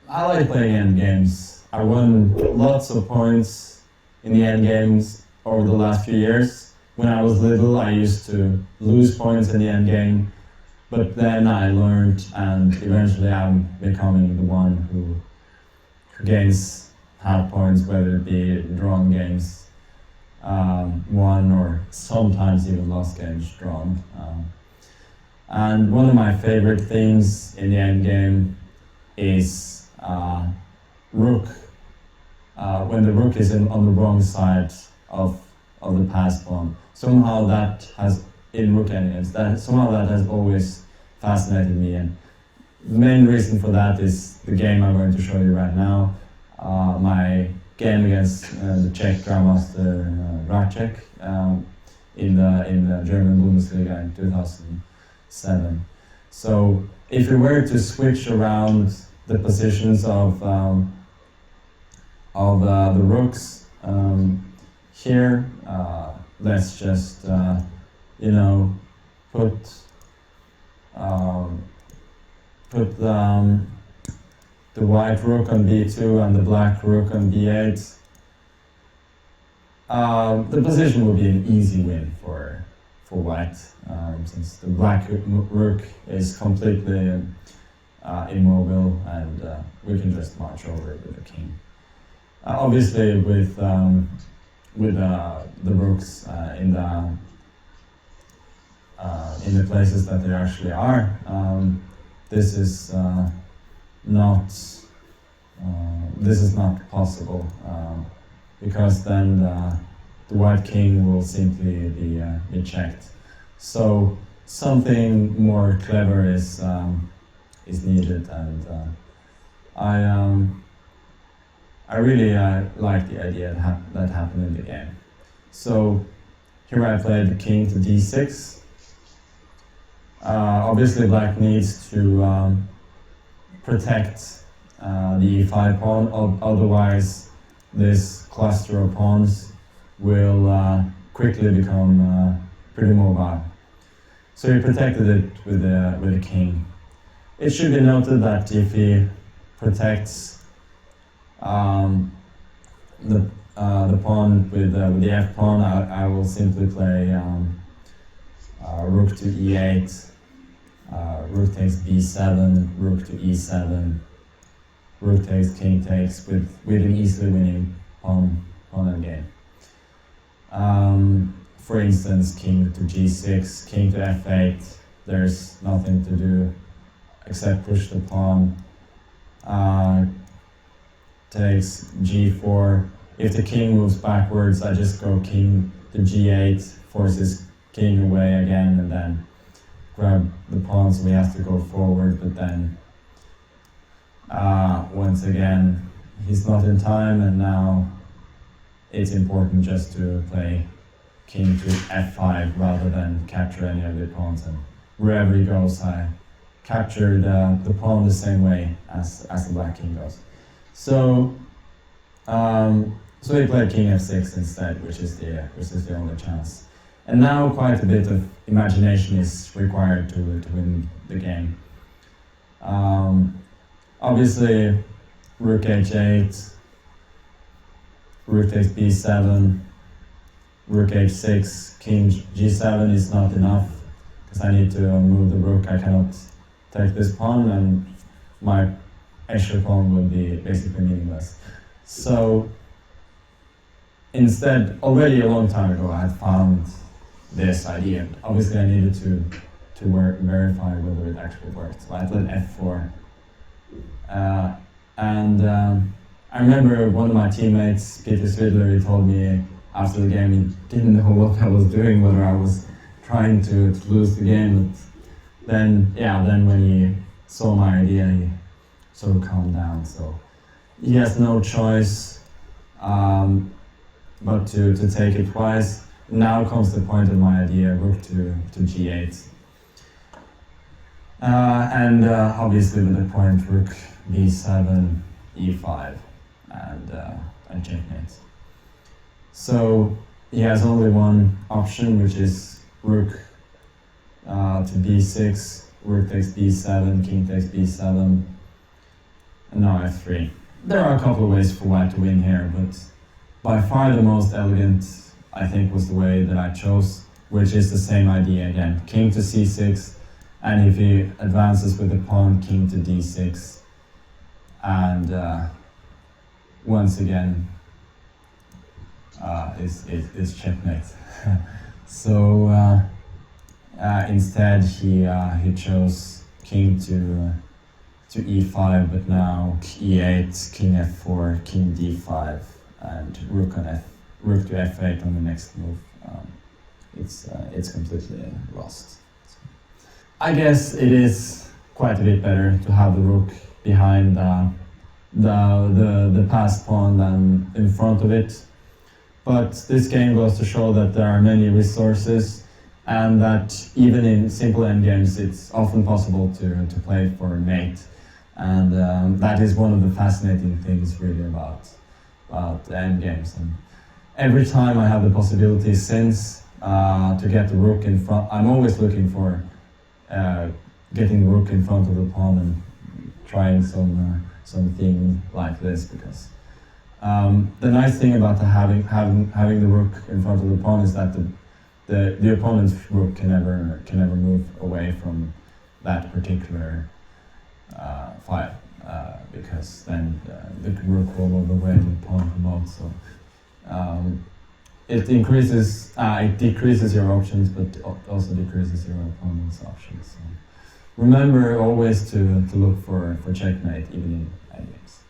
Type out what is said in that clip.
I like playing endgames. I won lots of points in the endgames over the last few years. When I was little, I used to lose points in the endgame, but then I learned, and eventually I'm becoming the one who gains half points, whether it be drawn games, won, or sometimes even lost games drawn. And one of my favorite things in the endgame is rook. When the rook is on the wrong side of the pass pawn, somehow that has, in rook endgames, that has always fascinated me. And the main reason for that is the game I'm going to show you right now. My game against the Czech Grandmaster Racek in the German Bundesliga in 2007. So if we were to switch around the positions of the rooks here, let's just put the white rook on b2 and the black rook on b8. The position will be an easy win for white, since the black rook is completely immobile, and we can just march over it with the king. Obviously, with the rooks in the places that they actually are, this is not possible, because then the white king will simply be checked. So something more clever is needed, and I really like the idea that happened in the game. So here I played the king to d6. Obviously black needs to protect the e5 pawn, otherwise this cluster of pawns will quickly become pretty mobile. So he protected it with a king. It should be noted that if he protects the pawn with the f pawn, I will simply play rook to e8, rook takes b7, rook to e7, rook takes, king takes, with an easily winning pawn endgame. For instance, king to g6, king to f8, there's nothing to do except push the pawn. Takes g4. If the king moves backwards, I just go king to g8, forces king away again, and then grab the pawn, so we have to go forward, but then once again he's not in time, and now it's important just to play king to f5 rather than capture any of the pawns, and wherever he goes I capture the pawn the same way as the black king goes. So he played king f6 instead, which is the only chance. And now quite a bit of imagination is required to win the game. Obviously, rook h8, rook takes b7, rook h6, king g7 is not enough, because I need to move the rook. I cannot take this pawn, and my extra pawn will be basically meaningless. So instead, already a long time ago, I had found this idea. Obviously, I needed to verify whether it actually worked. So I played f4. I remember one of my teammates, Peter Svidler, he told me after the game he didn't know what I was doing, whether I was trying to lose the game. But then when he saw my idea, he sort of calmed down. So he has no choice but to take it twice. Now comes the point of my idea, rook to g8. Obviously with the point rook b7, e5, and checkmate. So he has only one option, which is rook to b6, rook takes b7, king takes b7, and now f3. There are a couple of ways for white to win here, but by far the most elegant, I think, was the way that I chose, which is the same idea again. King to c6, and if he advances with the pawn, king to d6. And once again, is checkmate. So instead he chose king to e5, but now e8, king f4, king d5, and rook to f8 on the next move. It's completely lost. I guess it is quite a bit better to have the rook behind the passed pawn than in front of it. But this game goes to show that there are many resources, and that even in simple endgames it's often possible to play for a mate. And that is one of the fascinating things really about endgames. And every time I have the possibility since to get the rook in front, I'm always looking for getting the rook in front of the pawn and trying something like this, because the nice thing about having the rook in front of the pawn is that the opponent's rook can never move away from that particular file, because then the rook will move away and the pawn promotes. So it decreases your options, but also decreases your opponent's options. So remember always to look for checkmate even in endgames.